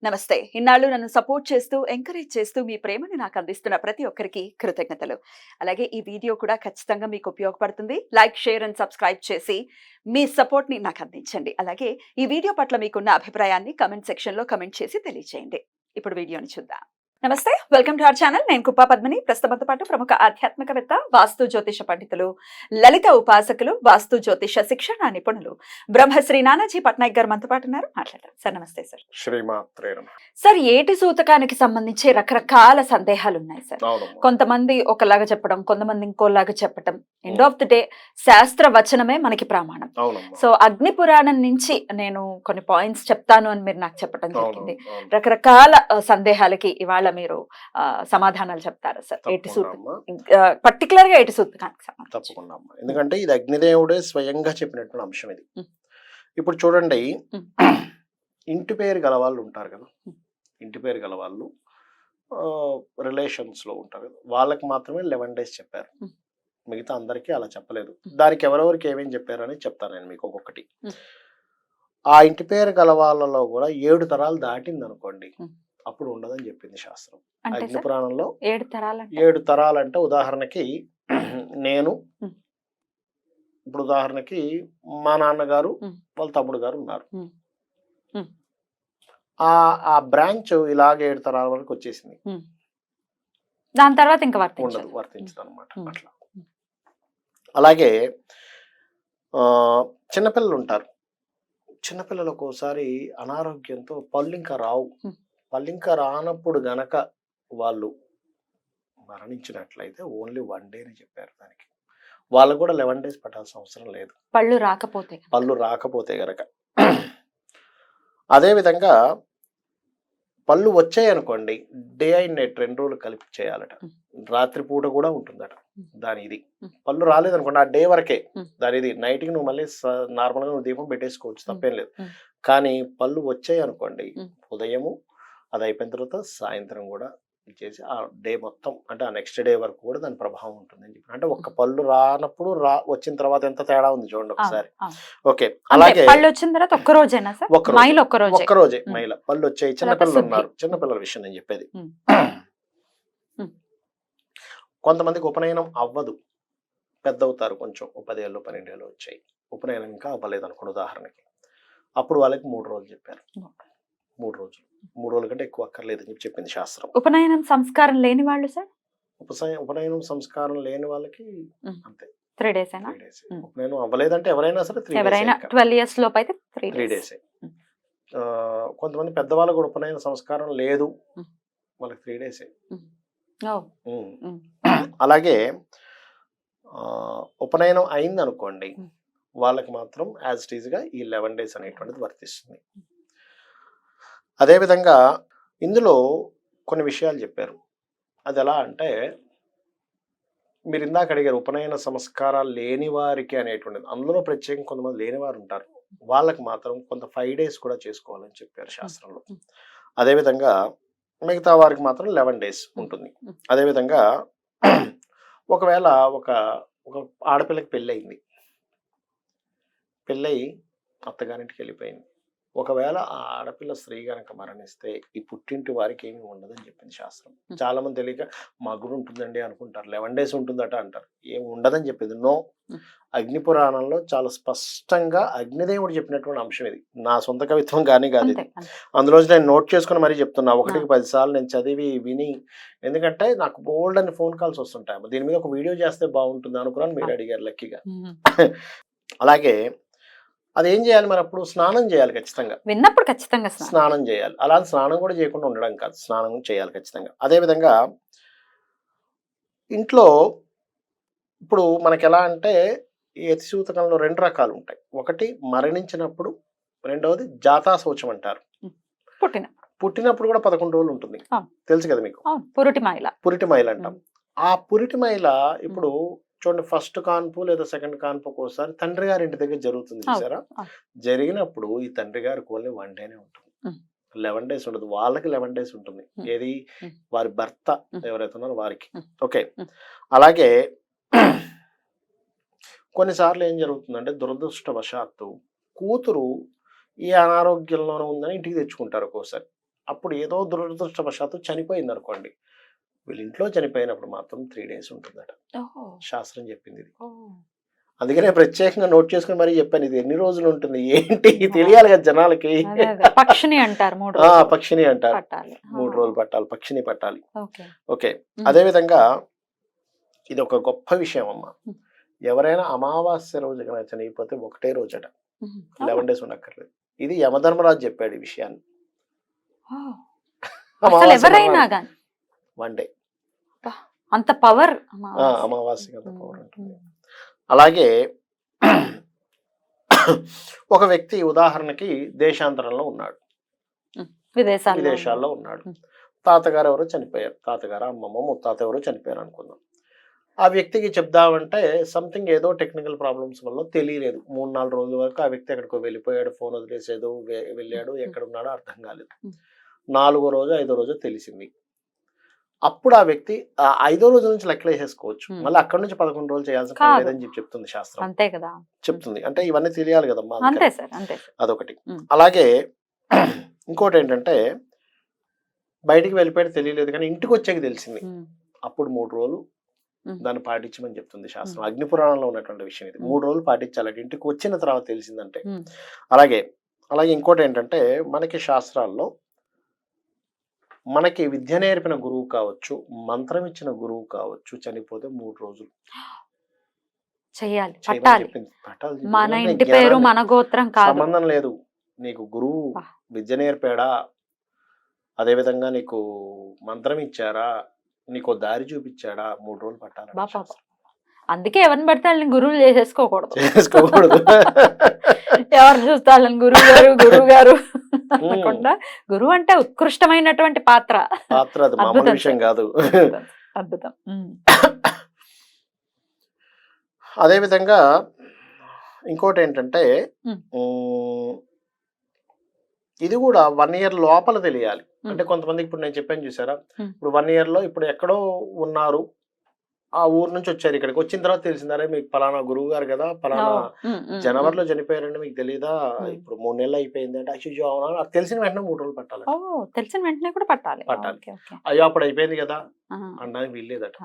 నమస్తే. ఇన్నాళ్ళు నన్ను సపోర్ట్ చేస్తూ, ఎంకరేజ్ చేస్తూ మీ ప్రేమని నాకు అందిస్తున్న ప్రతి ఒక్కరికి కృతజ్ఞతలు. అలాగే ఈ వీడియో కూడా ఖచ్చితంగా మీకు ఉపయోగపడుతుంది. లైక్, షేర్ అండ్ సబ్స్క్రైబ్ చేసి మీ సపోర్ట్‌ని నాకు అందించండి. అలాగే ఈ వీడియో పట్ల మీకున్న అభిప్రాయాన్ని కామెంట్ సెక్షన్‌లో కామెంట్ చేసి తెలియజేయండి. ఇప్పుడు వీడియోని చూద్దాం. నమస్తే. Welcome to our channel. నేను కుప్పా పద్మిని. ప్రస్తుతంతో పాటు ప్రముఖ ఆధ్యాత్మికవేత్త, వాస్తు జ్యోతిష పండితులు, లలిత ఉపాసకులు, వాస్తు జ్యోతిష శిక్షణ నిపుణులు బ్రహ్మశ్రీ నానాజీ పట్నాయక్ గారు మనతో పాటు ఉన్నారు. మాట్లాడతారు. సార్ నమస్తే సార్. శ్రీమాత్రే నమః. సార్, ఏటి సూతకానికి సంబంధించి రకరకాల సందేహాలు ఉన్నాయి సార్. అవునమ్మా. కొంతమంది ఒకలాగా చెప్పడం, కొంతమంది ఇంకోలాగా చెప్పడం. ఎండ్ ఆఫ్ ది డే శాస్త్ర వచనమే మనకి ప్రమాణం. అవునమ్మా. సో అగ్ని పురాణం నుంచి నేను కొన్ని పాయింట్స్ చెప్తాను అని మీరు నాకు చెప్పడం జరిగింది. అవును. రకరకాల సందేహాలకి ఇవాళ మీరు సమాధానాలు చెప్తారా సార్? ఏటి సూత తప్పకుండా అమ్మా. పర్టికులర్ గా ఏటి సూతకానికి సంబంధించి. తప్పకుండా అమ్మా. ఎందుకంటే ఇది అగ్నిదేవుడే స్వయంగా చెప్పినటువంటి అంశం ఇది. ఉం. ఇప్పుడు చూడండి, ఉం. ఇంటి పేరు గల వాళ్ళు ఉంటారు కదా, ఉం. ఇంటి పేరు గల వాళ్ళు రిలేషన్స్ లో ఉంటారు కదా, వాళ్ళకి మాత్రమే 11 days చెప్పారు. ఉం. మిగతా అందరికీ అలా చెప్పలేదు. దానికి ఎవరెవరికి ఏమేమి చెప్పారు అని చెప్తాను నేను మీకు ఒక్కొక్కటి. ఉం. ఆ ఇంటి పేరు గల వాళ్ళలో కూడా 7 తరాలు దాటింది అనుకోండి, ఉం. అప్పుడు ఉండదని చెప్పింది శాస్త్రం. అంటే అగ్ని సార్ పురాణంలో 7 తరాలంటే 7 తరాలంటే ఉదాహరణకి నేను, ఉం. ఇప్పుడు ఉదాహరణకి మా నాన్నగారు, ఉం. వాళ్ళ తమ్ముడు గారు ఉన్నారు. ఉం. ఉం. ఆ బ్రాంచ్ ఇలాగ 7 తరాల వరకు వచ్చేసింది. దాని తర్వాత ఇంకా ఉండదు, వర్తించదు. వర్తించదు అనమాట. ఉం. అట్లా అలాగే చిన్నపిల్లలు ఉంటారు. చిన్నపిల్లలకు ఒకసారి అనారోగ్యంతో పళ్ళు ఇంకా రావు. ఉం. పళ్ళు ఇంకా రానప్పుడు గనక వాళ్ళు మరణించినట్లయితే ఓన్లీ 1 day అని చెప్పారు దానికి. వాళ్ళకు కూడా 11 days పట్టాల్సిన అవసరం లేదు, పళ్ళు రాకపోతే. పళ్ళు రాకపోతే గనక. అదేవిధంగా పళ్ళు వచ్చాయి అనుకోండి, డే అండ్ నైట్ 2 రోజులు కలిపి చేయాలట. ఉం. రాత్రిపూట కూడా ఉంటుందట ఉం. దాని ఇది. ఉం. పళ్ళు రాలేదనుకోండి, ఆ డే వరకే ఉం. దాని ఇది. నైట్కి నువ్వు మళ్ళీ నార్మల్గా నువ్వు దీపం పెట్టేసుకోవచ్చు, ఉం. తప్పేం లేదు. ఉం. కానీ పళ్ళు వచ్చాయి అనుకోండి, ఉం. ఉదయము అది అయిపోయిన తర్వాత సాయంత్రం కూడా ఇచ్చేసి ఆ డే మొత్తం, అంటే ఆ నెక్స్ట్ డే వరకు కూడా దాని ప్రభావం ఉంటుంది అని చెప్పి. అంటే ఒక్క పళ్ళు రానప్పుడు వచ్చిన తర్వాత ఎంత తేడా ఉంది చూడండి ఒకసారి. ఓకే. అలాగే పళ్ళు వచ్చిన తర్వాత ఒక్క రోజేనా సార్? మైలు ఒక్క రోజే ఉం. మైల పళ్ళు వచ్చాయి. తర్వాత చిన్నపిల్లలు శుద్ధి. ఉన్నారు, చిన్నపిల్లల విషయం నేను చెప్పేది. ఉం. ఉం. కొంతమందికి ఉపనయనం అవ్వదు, పెద్ద అవుతారు కొంచెం, 10 ఏళ్ళు 12 ఏళ్ళు వచ్చాయి, ఉపనయనం ఇంకా అవ్వలేదు అనుకోండి ఉదాహరణకి. అప్పుడు వాళ్ళకి 3 రోజులు చెప్పారు. 3 రోజులు, 3 రోజుల కంటే ఎక్కువ అక్కర్లేదు అని చెప్పింది శాస్త్రం. ఉపనయనం సంస్కారం లేని వాళ్ళు సార్ ఉపనయనం సంస్కారం లేని వాళ్ళకి ఉం. అంతే 3 days ఏనా? 3 days. ఉం. ఉపనయనం అవ్వలేదంటే ఎవరైనా సరే 3 ఎవరైనా days. 12 years లోపు అయితే 3 3 days. days. కొంతమంది పెద్దవాళ్ళకు కూడా ఉపనయన సంస్కారం లేదు, ఉం. వాళ్ళకి 3 days. ఉం. ఓ. ఉం. అలాగే ఉపనయనం అయింది అనుకోండి, ఉం. వాళ్ళకి మాత్రం యాజ్ ఇట్ ఈజ్ గా ఈ 11 days అనేటువంటిది వర్తిస్తుంది. అదేవిధంగా ఇందులో కొన్ని విషయాలు చెప్పారు. అది ఎలా అంటే, మీరు ఇందాక అడిగారు ఉపనయన సంస్కారాలు లేని వారికి అనేటువంటిది. అందులో ప్రత్యేకంగా కొంతమంది లేని వారు ఉంటారు, వాళ్ళకి మాత్రం కొంత 5 days కూడా చేసుకోవాలని చెప్పారు శాస్త్రంలో. అదేవిధంగా మిగతా వారికి మాత్రం 11 days ఉంటుంది. అదేవిధంగా ఒకవేళ ఒక ఆడపిల్లకి పెళ్ళయింది, పెళ్ళయి అత్తగారింటికి వెళ్ళిపోయింది. ఒకవేళ ఆ ఆడపిల్ల స్త్రీ గనక మరణిస్తే ఈ పుట్టింటి వారికి ఏమీ ఉండదని చెప్పింది శాస్త్రం. చాలా మంది తెలియక మా గురు ఉంటుందండి అనుకుంటారు, 11 days ఉంటుందట అంటారు. ఏమి ఉండదని చెప్పింది. నో, అగ్ని పురాణంలో చాలా స్పష్టంగా అగ్నిదేవుడు చెప్పినటువంటి అంశం ఇది. నా సొంత కవిత్వం కానీ కాదు ఇది. అందులో నేను నోట్ చేసుకుని మరీ చెప్తున్నా, 1కి 10 సార్లు నేను చదివి విని. ఎందుకంటే నాకు బోల్డ్ అని ఫోన్ కాల్స్ వస్తుంటాయి, దీని మీద ఒక వీడియో చేస్తే బాగుంటుంది అనుకున్నాను, మీరు అడిగారు లక్కీగా. అలాగే అదేం చేయాలి మరి, అప్పుడు స్నానం చేయాలి ఖచ్చితంగా. విన్నప్పుడు ఖచ్చితంగా స్నానం చేయాలి. అలా స్నానం కూడా చేయకుండా ఉండడం కాదు, స్నానం చేయాలి ఖచ్చితంగా. అదేవిధంగా ఇంట్లో ఇప్పుడు మనకి ఎలా అంటే, ఈ యతిసూతకంలో 2 రకాలు ఉంటాయి. ఒకటి మరణించినప్పుడు, రెండవది జాతా శౌచం అంటారు. పుట్టినప్పుడు కూడా 11 రోజులు ఉంటుంది, తెలుసు కదా మీకు. పురిటి మైల అంటాం. ఆ పురిటి మైల ఇప్పుడు చూడండి, ఫస్ట్ కాన్పు లేదా సెకండ్ కాన్పు ఒకసారి తండ్రి గారి ఇంటి దగ్గర జరుగుతుంది చూసారా. జరిగినప్పుడు ఈ తండ్రి గారికి ఓన్లీ 1 day ఉంటుంది, 11 days ఉండదు. వాళ్ళకి 11 days ఉంటుంది. ఏది, వారి భర్త ఎవరైతే ఉన్నారో వారికి. ఓకే. అలాగే కొన్నిసార్లు ఏం జరుగుతుందంటే, దురదృష్టవశాత్తు కూతురు ఈ అనారోగ్యంలోనే ఉందని ఇంటికి తెచ్చుకుంటారు ఒక్కోసారి. అప్పుడు ఏదో దురదృష్టవశాత్తు చనిపోయింది అనుకోండి, వీళ్ళ ఇంట్లో చనిపోయినప్పుడు మాత్రం 3 days ఉంటుందట. ఓహో! శాస్త్రం చెప్పింది ఇది. ఓహ్! అందుకనే ప్రత్యేకంగా నోట్ చేసుకుని మరీ చెప్పాను, ఇది ఎన్ని రోజులు ఉంటుంది ఏంటి తెలియాలి కదా జనాలకి. అదే. పక్షిని అంటారు 3 ఆ రోజులు పక్షిని అంటారు, పట్టాలి. 3 రోజులు పట్టాలి, పక్షిని పట్టాలి. ఓకే. ఓకే. హ్మ్. అదే విధంగా ఇది ఒక గొప్ప విషయం అమ్మ. హ్మ్. ఎవరైనా అమావాస్య రోజు కనుక చనిపోతే ఒకటే రోజట, హుహు. 11 days ఉండక్కర్లేదు. ఇది యమధర్మరాజు చెప్పాడు ఈ విషయాన్ని. ఓహ్! అసలు అమావాస్య ఎవరైనా మర్నాడు గాని 1 day. అంత పవర్ అమావాస్యకి అంత పవర్ ఉంటుంది. అలాగే ఒక వ్యక్తి ఉదాహరణకి దేశాంతరంలో ఉన్నాడు, విదేశాల్లో ఉన్నాడు. తాతగారు ఎవరో చనిపోయారు, తాతగారు అమ్మమ్మ ముత్తాత ఎవరో చనిపోయారు అనుకుందాం. ఆ వ్యక్తికి చెప్దామంటే సంథింగ్ ఏదో టెక్నికల్ ప్రాబ్లమ్స్ వల్ల తెలియలేదు. 3-4 రోజుల వరకు ఆ వ్యక్తి ఎక్కడికో వెళ్ళిపోయాడు, ఫోన్ వదిలేసేదో వెళ్ళాడు, ఎక్కడ ఉన్నాడో అర్థం కాలేదు. 4వ రోజు 5వ రోజు తెలిసింది. అప్పుడు ఆ వ్యక్తి 5వ రోజు నుంచి లెక్కలు వేసేసుకోవచ్చు, మళ్ళీ అక్కడ నుంచి 11 రోజులు చేయాల్సిన పని లేదని చెప్పి చెప్తుంది శాస్త్రం. అంతే కదా, చెప్తుంది. అంటే ఇవన్నీ తెలియాలి కదమ్మా, అంతే సార్, అంతే. అదొకటి. అలాగే ఇంకోటి ఏంటంటే బయటికి వెళ్ళిపోయాడు తెలియలేదు, కానీ ఇంటికి వచ్చాక తెలిసింది. అప్పుడు 3 రోజులు దాన్ని పాటించమని చెప్తుంది శాస్త్రం. అగ్ని పురాణంలో ఉన్నటువంటి విషయం ఇది. 3 రోజులు పాటించాలంటే ఇంటికి వచ్చిన తర్వాత తెలిసిందంటే. అలాగే ఇంకోటి ఏంటంటే మనకి శాస్త్రాల్లో మనకి విద్య నేర్పిన గురువు కావచ్చు, మంత్రం ఇచ్చిన గురువు కావచ్చు, చనిపోతే 3 రోజులు చేయాలి, చెప్పింది. మన ఇంటి పేరు మన గోత్రం కాదు, సంబంధం లేదు. నీకు గురువు విద్య నేర్పాడా, అదే విధంగా నీకు మంత్రం ఇచ్చారా, నీకు దారి చూపించాడా, 3 రోజులు పట్టాలి. అందుకే ఎవరిని పడితే వాళ్ళని గురువులు చేసుకోకూడదు. ఎవరు చూస్తే వాళ్ళని గురువు గారు అనకుండా, గురువు అంటే ఉత్కృష్టమైనటువంటి పాత్ర. అది మామూలు విషయం కాదు. అద్భుతం. అదే విధంగా ఇంకోటి ఏంటంటే ఇది కూడా 1 year లోపల తెలియాలి. అంటే కొంతమందికి ఇప్పుడు నేను చెప్పాను చూసారా, ఇప్పుడు 1 year లో ఇప్పుడు ఎక్కడో ఉన్నారు, ఆ ఊరు నుంచి వచ్చారు, ఇక్కడికి వచ్చిన తర్వాత తెలిసిందరే మీకు పలానా గురువు గారు కదా, పలానా జనవరిలో చనిపోయారండి, మీకు తెలియదా, ఇప్పుడు 3 నెలలు అయిపోయింది అంటే అయ్యో అవునా, నాకు తెలిసిన వెంటనే 3 రోజులు పట్టాలి. తెలిసిన వెంటనే కూడా పట్టాలి. అయ్యో అప్పుడు అయిపోయింది కదా అనడానికి వీల్లేదట.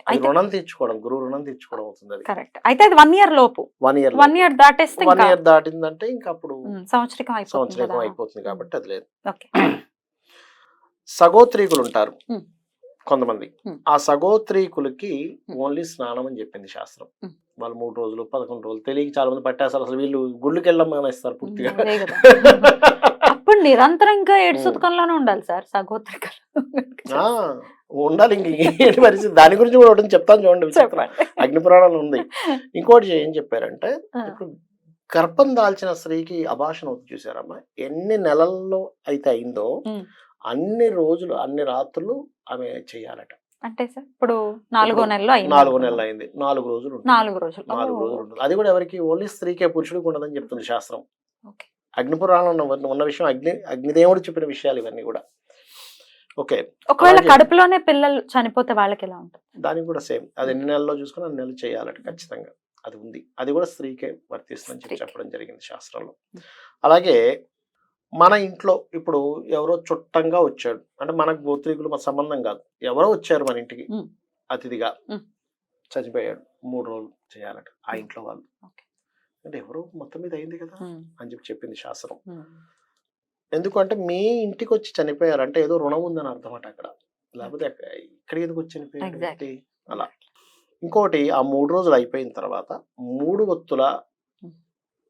అది రుణం తీర్చుకోవడం, గురువు రుణం తీర్చుకోవడం అవుతుంది. కరెక్ట్. అయితే అది 1 year లోపు, 1 year దాటేస్తే 1 year దాటిందంటే ఇంకా అప్పుడు సంవత్సరికం అయిపోతుంది కాబట్టి అది లేదు. సగోత్రీకులు ఉంటారు కొంతమంది, ఆ సగోత్రీకులకి ఓన్లీ స్నానం అని చెప్పింది శాస్త్రం. వాళ్ళు 3 రోజులు 11 రోజులు తెలియక చాలా మంది పట్టేస్తారు, అసలు వీళ్ళు గుళ్ళకి వెళ్ళడం మానేస్తారు పూర్తిగా. అప్పుడు నిరంతరంగా ఏడుసుతకంలోనే ఉండాలి సార్ సగోత్రికలు. ఉండాలి, ఇంకేంటి పరిస్థితి, దాని గురించి కూడా ఒకటి చెప్తాను చూడండి, అగ్ని పురాణంలో ఉంది. ఇంకోటి ఏం చెప్పారంటే, ఇప్పుడు గర్భం దాల్చిన స్త్రీకి అభాషణ అవుతుంది చూసారమ్మా, ఎన్ని నెలల్లో అయితే అయిందో అన్ని రోజులు అన్ని రాత్రులు ఆమె చెయ్యాలట. అంటే సార్ ఇప్పుడు 4వ నెలలో అయింది, 4వ నెల అయింది, 4 రోజులు 4 రోజులు ఉంటుంది. అది కూడా ఎవరికి, ఓన్లీ స్త్రీకే, పురుషుడికి ఉండదని చెప్తుంది శాస్త్రం. అగ్ని పురాణంలో ఉన్న విషయం, అగ్నిదేవుడు చెప్పిన విషయాలు ఇవన్నీ కూడా. ఓకే. ఒకవేళ కడుపులోనే పిల్లలు చనిపోతే వాళ్ళకి ఎలా ఉంటుంది? దానికి కూడా సేమ్, అది ఎన్ని నెలల్లో చూసుకుని అన్ని నెలలు చేయాలట ఖచ్చితంగా. అది ఉంది, అది కూడా స్త్రీకే వర్తిస్తుందని చెప్పడం జరిగింది శాస్త్రంలో. అలాగే మన ఇంట్లో ఇప్పుడు ఎవరో చుట్టంగా వచ్చాడు, అంటే మనకు గోత్రీకులు మన సంబంధం కాదు, ఎవరో వచ్చారు మన ఇంటికి అతిథిగా, చనిపోయాడు, 3 రోజులు చేయాలట ఆ ఇంట్లో వాళ్ళు. అంటే ఎవరో మొత్తం మీద అయింది కదా అని చెప్పింది శాస్త్రం. ఎందుకంటే మీ ఇంటికి వచ్చి చనిపోయారంటే ఏదో రుణం ఉందని అర్థం అట అక్కడ, లేకపోతే ఇక్కడికి ఎందుకు వచ్చి చనిపోయారు అలా. ఇంకోటి, ఆ 3 రోజులు అయిపోయిన తర్వాత 3 ఒత్తుల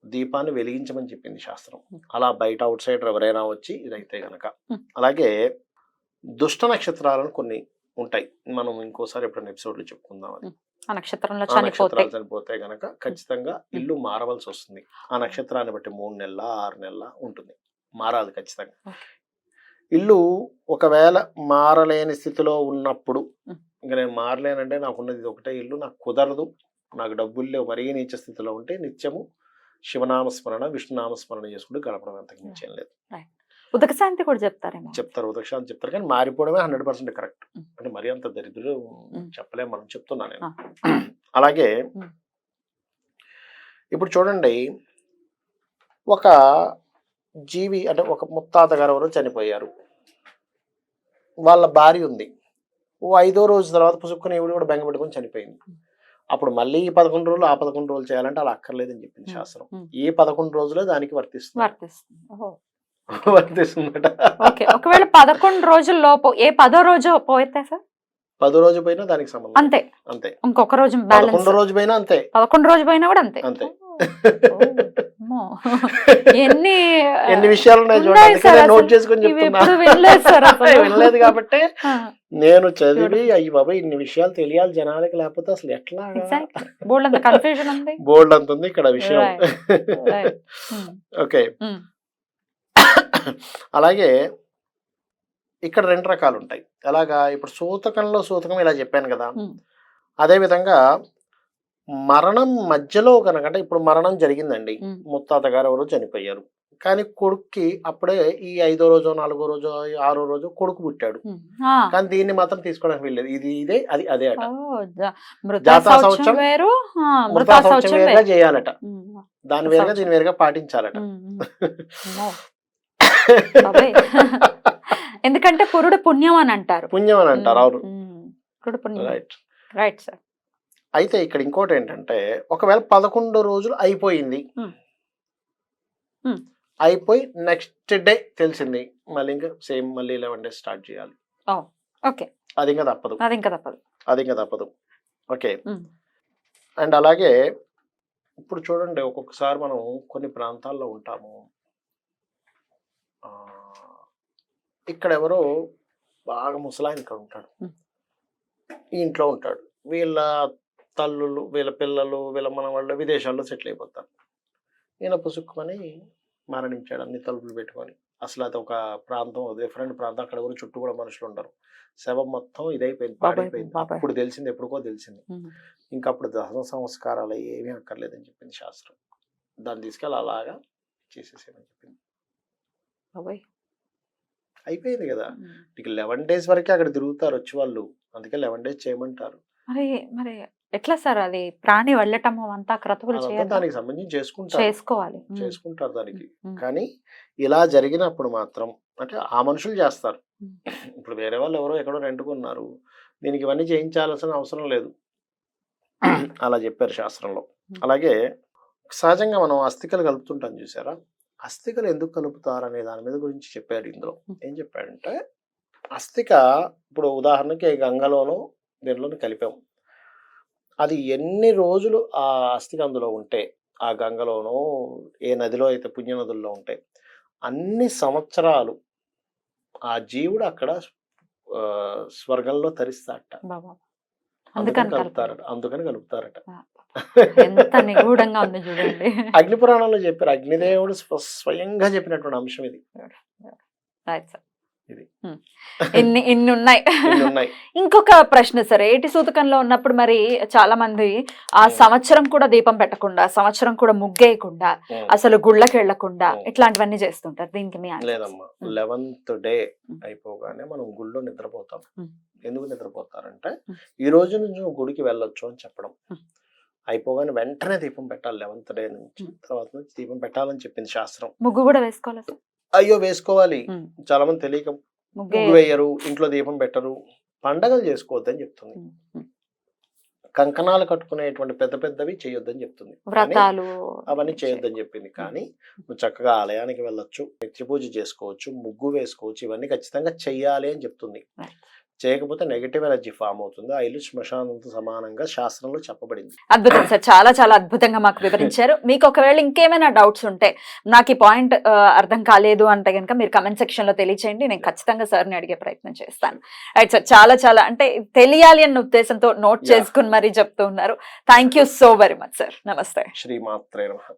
దీపాన్ని వెలిగించమని చెప్పింది శాస్త్రం. అలా బయట అవుట్ సైడర్ ఎవరైనా వచ్చి ఇదైతే గనక. అలాగే దుష్ట నక్షత్రాలను కొన్ని ఉంటాయి, మనం ఇంకోసారి ఎప్పుడైనా ఎపిసోడ్లో చెప్పుకుందాం. అది ఆ నక్షత్రాలు చనిపోతే గనక ఖచ్చితంగా ఇల్లు మారవలసి వస్తుంది. ఆ నక్షత్రాన్ని బట్టి 3 నెలల 6 నెలల ఉంటుంది, మారాలి ఖచ్చితంగా. ఇల్లు ఒకవేళ మారలేని స్థితిలో ఉన్నప్పుడు, ఇంకా నేను మారలేనంటే నాకున్నది ఇది ఒకటే ఇల్లు, నాకు కుదరదు, నాకు డబ్బుల్లో మరీ నీచ స్థితిలో ఉంటే నిత్యము శివనామస్మరణ విష్ణునామస్మరణ చేసుకుంటూ గడపడం, అంతకు మించి ఏం లేదు. ఉదక శాంతి కూడా చెప్తారేమో, ఉదక శాంతి చెప్తారు, కానీ మారిపోవడమే 100% కరెక్ట్. అంటే మరీ అంత దరిద్రులు చెప్పలేము, మనం చెప్తున్నా నేను. అలాగే ఇప్పుడు చూడండి, ఒక జీవి అంటే ఒక ముత్తాత గారు ఎవరో చనిపోయారు, వాళ్ళ భార్య ఉంది. ఓ 5వ రోజు తర్వాత పుసుక్కుని ఈవిడ కూడా బెంగ పెట్టుకొని చనిపోయింది. అప్పుడు మళ్ళీ ఈ 11 రోజులు ఆ 11 రోజులు చేయాలంటే అలా అక్కర్లేదని చెప్పింది శాస్త్రం. ఈ 11 రోజులే దానికి వర్తిస్తుంది. వర్తిస్తుందట. ఓకే. ఒకవేళ 11 రోజుల లోపు ఏ 10వ రోజు పోతే సార్ 10 రోజు పోయినా దానికి సంబంధం అంతే. అంతే. ఇంకొక రోజు బ్యాలెన్స్ 11 రోజు పోయినా అంతే. 11 రోజు పోయినా కూడా అంతే. అంతే. అమ్మో. ఎన్ని ఎన్ని విషయాలు ఉన్నాయి ఉన్నాయి చూడండి. సార్ నోట్ అసలు. చేసుకొని ఇవి చెప్తున్నా. ఎప్పుడు వినలేదు సార్ అసలు. వినలేదు కాబట్టి ఆ, నేను చదివి అయ్యి బాబా ఇన్ని విషయాలు తెలియాలి జనాలకి, లేకపోతే అసలు ఎట్లా exactly. బోల్డ్ అంత కన్ఫ్యూజన్ ఉంది. బోల్డ్ అంత ఉంది ఇక్కడ విషయం. Right. ఉమ్, ఓకే. ఉమ్, అలాగే ఇక్కడ 2 రకాలు ఉంటాయి. ఎలాగా ఇప్పుడు సూతకం ఇలా చెప్పాను కదా. ఉమ్, అదే విధంగా మరణం మధ్యలో కనుక, అంటే ఇప్పుడు మరణం జరిగిందండి, ఉమ్. ముత్తాత గారు ఎవరో చనిపోయారు, కానీ కొడుక్కి అప్పుడే ఈ 5వ రోజు 4వ రోజు 6వ రోజు కొడుకు పుట్టాడు. ఉమ్. ఆ, కానీ దీన్ని మాత్రం తీసుకోవడానికి వీల్లేదు. ఇదే అది అదే అట. ఓ, మృత జాతా శౌచం శౌచం, వేరు, మృత మృతా శౌచం శౌచం వేరుగా వేరు. చేయాలట. ఉమ్, దాని వేరుగా శౌచం. దీని వేరుగా పాటించాలట. ఉమ్, ఉమ్. అమ్మో. బాబాయ్. ఎందుకంటే పురుడు పుణ్యం అని అంటారు. పుణ్యం అని అంటారు. అవును. పురుడు పుణ్యం. రైట్. Right sir. అయితే ఇక్కడ ఇంకోటి ఏంటంటే, ఒకవేళ 11 రోజులు అయిపోయింది, Hmm. Hmm. అయిపోయి నెక్స్ట్ డే తెలిసింది, మళ్ళీ ఇంకా సేమ్ మళ్ళీ 11 డేస్ స్టార్ట్ చేయాలి. ఓకే. అది ఇంకా తప్పదు. అది ఇంకా తప్పదు. ఓకే. ఉమ్, అండ్ అలాగే ఇప్పుడు చూడండి, ఒక్కొక్కసారి మనం కొన్ని ప్రాంతాల్లో ఉంటాము, ఆ, ఇక్కడ ఎవరో బాగా ముసలాయన ఇక్కడ ఉంటాడు, Hmm. ఈ ఇంట్లో ఉంటాడు, వీళ్ళ తల్లులు, వీళ్ళ పిల్లలు, వీళ్ళ మనవాళ్ళు విదేశాల్లో సెటిల్ అయిపోతారు. ఈయన పుసుక్కుమని మరణించాడు, అన్ని తలుపులు పెట్టుకొని. అసలు అది ఒక ప్రాంతం, డిఫరెంట్ ప్రాంతం, అక్కడ ఎవరు చుట్టూ కూడా మనుషులు ఉండరు. శవం మొత్తం ఇదైపోయింది, పాడైపోయింది. బాబాయ్. అప్పుడు తెలిసింది, ఎప్పుడుకో తెలిసింది. ఉమ్. ఇంకా అప్పుడు దహన సంస్కారాలు ఏమీ అక్కర్లేదని చెప్పింది శాస్త్రం. దాన్ని తీసుకెళ్ళి అలాగా చేసేసేమని చెప్పింది. బాబాయ్. అయిపోయింది కదా. ఉమ్. నీకు 11 డేస్ వరకే అక్కడ తిరుగుతారు వచ్చి వాళ్ళు, అందుకే 11 డేస్ చేయమంటారు. మరి ఎట్లా సార్ అది ప్రాణి వెళ్ళటము అంతా క్రతువులు అదంతా చేయొద్దా? దానికి సంబంధించి చేసుకోవాలి. చేసుకుంటారు దానికి. ఉమ్. కానీ ఇలా జరిగినప్పుడు మాత్రం, అంటే ఆ మనుషులు చేస్తారు. ఉమ్. ఇప్పుడు వేరే వాళ్ళు ఎవరో ఎక్కడో రెంట్కున్నారు, దీనికి ఇవన్నీ చేయించాల్సిన అవసరం లేదు, అలా చెప్పారు శాస్త్రంలో. అలాగే సహజంగా మనం అస్థికలు కలుపుతుంటాం చూసారా, అస్థికలు ఎందుకు కలుపుతారు అనే దాని మీద గురించి చెప్పాడు ఇందులో. ఏం చెప్పాడంటే, అస్థిక ఇప్పుడు ఉదాహరణకి గంగలోనో దీనిలోనూ కలిపాం, అది ఎన్ని రోజులు ఆ అస్థిక అందులో ఉంటే, ఆ గంగలోనో ఏ నదిలో అయితే పుణ్య నదుల్లో ఉంటే అన్ని సంవత్సరాలు ఆ జీవుడు అక్కడ స్వర్గంలో తరిస్తాడట. బాబా. అందుకని కలుపుతారట. ఎంత నిగూఢంగా ఉంది చూడండి. అగ్ని పురాణంలో చెప్పారు, అగ్నిదేవుడు స్వయంగా చెప్పినటువంటి అంశం ఇది. Right sir. ఇది ఇన్ని ఉన్నాయి. ఇంకొక ప్రశ్న సార్, ఏటి సూతకంలో ఉన్నప్పుడు మరి చాలా మంది ఆ సంవత్సరం కూడా దీపం పెట్టకుండా, సంవత్సరం కూడా ముగ్గేయకుండా, అసలు గుళ్ళకి వెళ్లకుండా ఇట్లాంటివన్నీ చేస్తుంటారు. దీనికి మీ answer? లేదమ్మా, 11th డే అయిపోగానే మనం గుళ్ళో నిద్రపోతాం. ఎందుకు నిద్రపోతారంటే, ఈ రోజు నుంచి నువ్వు గుడికి వెళ్ళొచ్చు అని చెప్పడం. అయిపోగానే వెంటనే దీపం పెట్టాలి. 11th డే నుంచి తర్వాత నుంచి దీపం పెట్టాలని చెప్పింది శాస్త్రం. ముగ్గు కూడా వేసుకోవాలి సార్? అయ్యో వేసుకోవాలి. చాలా మంది తెలియక ముగ్గు వేయరు, ఇంట్లో దీపం పెట్టరు, పండగలు చేసుకోవద్దని చెప్తుంది. కంకణాలు కట్టుకునేటువంటి పెద్దవి చేయొద్దని చెప్తుంది, వ్రతాలు అవన్నీ చేయొద్దని చెప్పింది. కానీ నువ్వు చక్కగా ఆలయానికి వెళ్ళొచ్చు, నిత్య పూజ చేసుకోవచ్చు, ముగ్గు వేసుకోవచ్చు, ఇవన్నీ ఖచ్చితంగా చెయ్యాలి అని చెప్తుంది. చేయకపోతే నెగటివ్ ఎనర్జీ ఫామ్ అవుతుంది. ఆ ఇల్లు శ్మశానంతో సమానంగా శాస్త్రంలో చెప్పబడింది. అద్భుతం సార్, చాలా చాలా అద్భుతంగా మాకు వివరించారు. మీకు ఒకవేళ ఇంకేమైనా డౌట్స్ ఉంటే, నాకు ఈ పాయింట్ అర్థం కాలేదు అంటే కనుక మీరు కమెంట్ సెక్షన్ లో తెలియచేయండి, నేను ఖచ్చితంగా సార్ని అడిగే ప్రయత్నం చేస్తాను. రైట్ సార్, చాలా చాలా అంటే తెలియాలి అన్న ఉద్దేశంతో నోట్ చేసుకుని మరీ చెప్తూ ఉన్నారు. Thank you so very much sir. నమస్తే. శ్రీమాత్రే నమః.